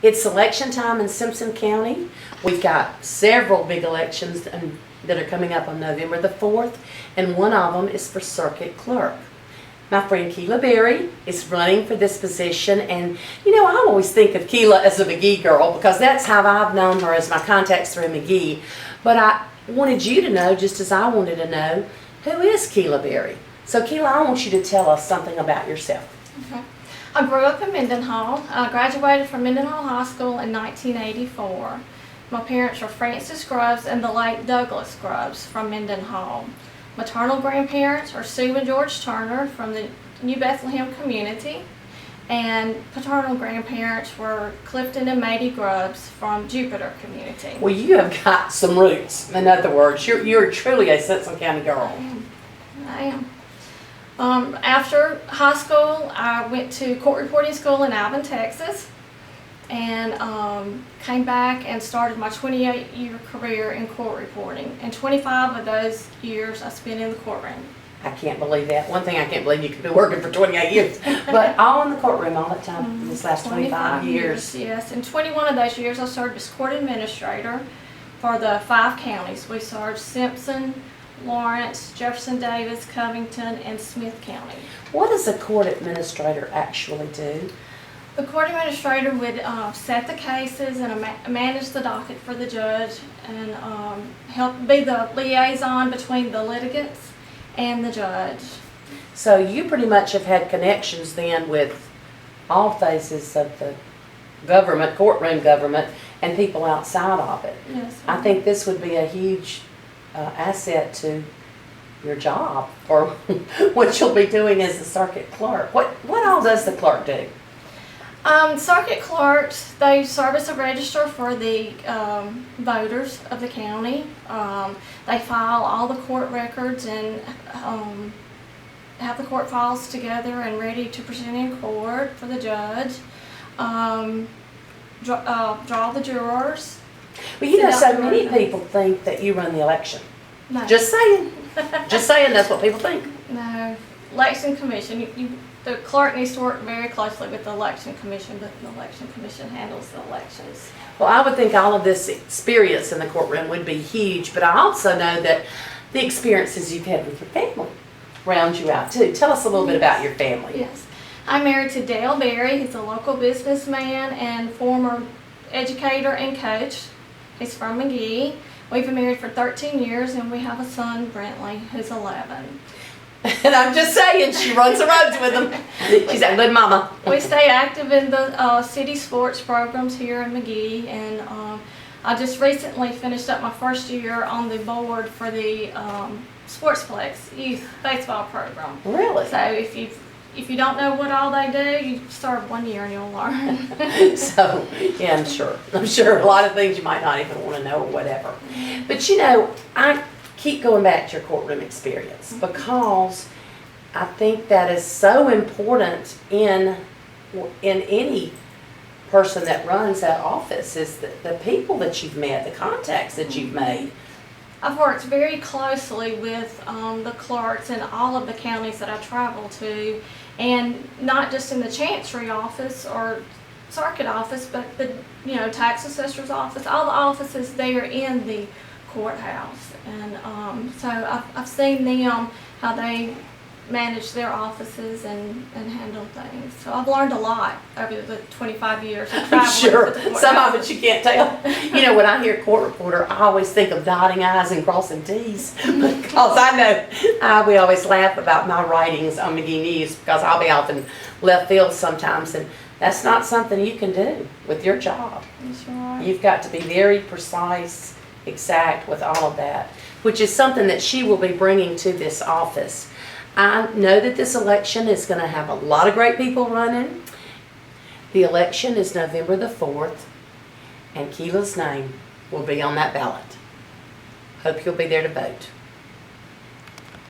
It's election time in Simpson County. We've got several big elections that are coming up on November the 4th, and one of them is for Circuit Clerk. My friend Keilah Berry is running for this position, and I always think of Keilah as a Magee girl because that's how I've known her, as my contacts through Magee. But I wanted you to know, just as I wanted to know, who is Keilah Berry? So Keilah, I want you to tell us something about yourself. Okay. I grew up in Mendenhall. I graduated from Mendenhall High School in 1984. My parents were Francis Grubbs and the late Douglas Grubbs from Mendenhall. Maternal grandparents are Sue and George Turner from the New Bethlehem community, and paternal grandparents were Clifton and Maddie Grubbs from Jupiter community. Well, you have got some roots. In other words, you're truly a Simpson County girl. I am. After high school, I went to court reporting school in Alvin, Texas, and came back and started my 28-year career in court reporting. And 25 of those years I spent in the courtroom. I can't believe that. One thing I can't believe, you could be working for 28 years, but all in the courtroom all the time, this last 25 years. Yes, and 21 of those years I served as court administrator for the 5 counties. We served Simpson, Lawrence, Jefferson Davis, Covington, and Smith County. What does a court administrator actually do? The court administrator would set the cases and manage the docket for the judge, and help be the liaison between the litigants and the judge. So you pretty much have had connections then with all phases of the government, courtroom government, and people outside of it. Yes. I think this would be a huge asset to your job, or what you'll be doing as the circuit clerk. What all does the clerk do? Circuit clerks, they serve as a register for the voters of the county. They file all the court records and have the court files together and ready to present in court for the judge. Draw the jurors. Well, so many people think that you run the election. No. Just saying. Just saying, that's what people think. No. Election Commission. The clerk needs to work very closely with the Election Commission, but the Election Commission handles the elections. Well, I would think all of this experience in the courtroom would be huge, but I also know that the experiences you've had with your family round you out too. Tell us a little bit about your family. Yes. I'm married to Dale Berry. He's a local businessman and former educator and coach. He's from Magee. We've been married for 13 years, and we have a son, Brentley, who's 11. And I'm just saying, she runs the roads with him. She's a good mama. We stay active in the city sports programs here in Magee, and I just recently finished up my first year on the board for the Sportsplex youth baseball program. Really? So if you don't know what all they do, you serve 1 year and you'll learn. So, yeah, I'm sure a lot of things you might not even want to know or whatever. But I keep going back to your courtroom experience because I think that is so important in any person that runs that office, is the people that you've met, the contacts that you've made. I've worked very closely with the clerks in all of the counties that I travel to, and not just in the Chancery office or circuit office, but the tax assessor's office, all the offices there in the courthouse. And so I've seen them, how they manage their offices and handle things. So I've learned a lot over the 25 years of traveling. Sure, to the some of it you can't tell. When I hear court reporter, I always think of dotting I's and crossing T's, because I know we always laugh about my writings on Magee News, because I'll be off in left field sometimes, and that's not something you can do with your job. That's right. You've got to be very precise, exact with all of that, which is something that she will be bringing to this office. I know that this election is going to have a lot of great people running. The election is November the 4th, and Keilah's name will be on that ballot. Hope you'll be there to vote.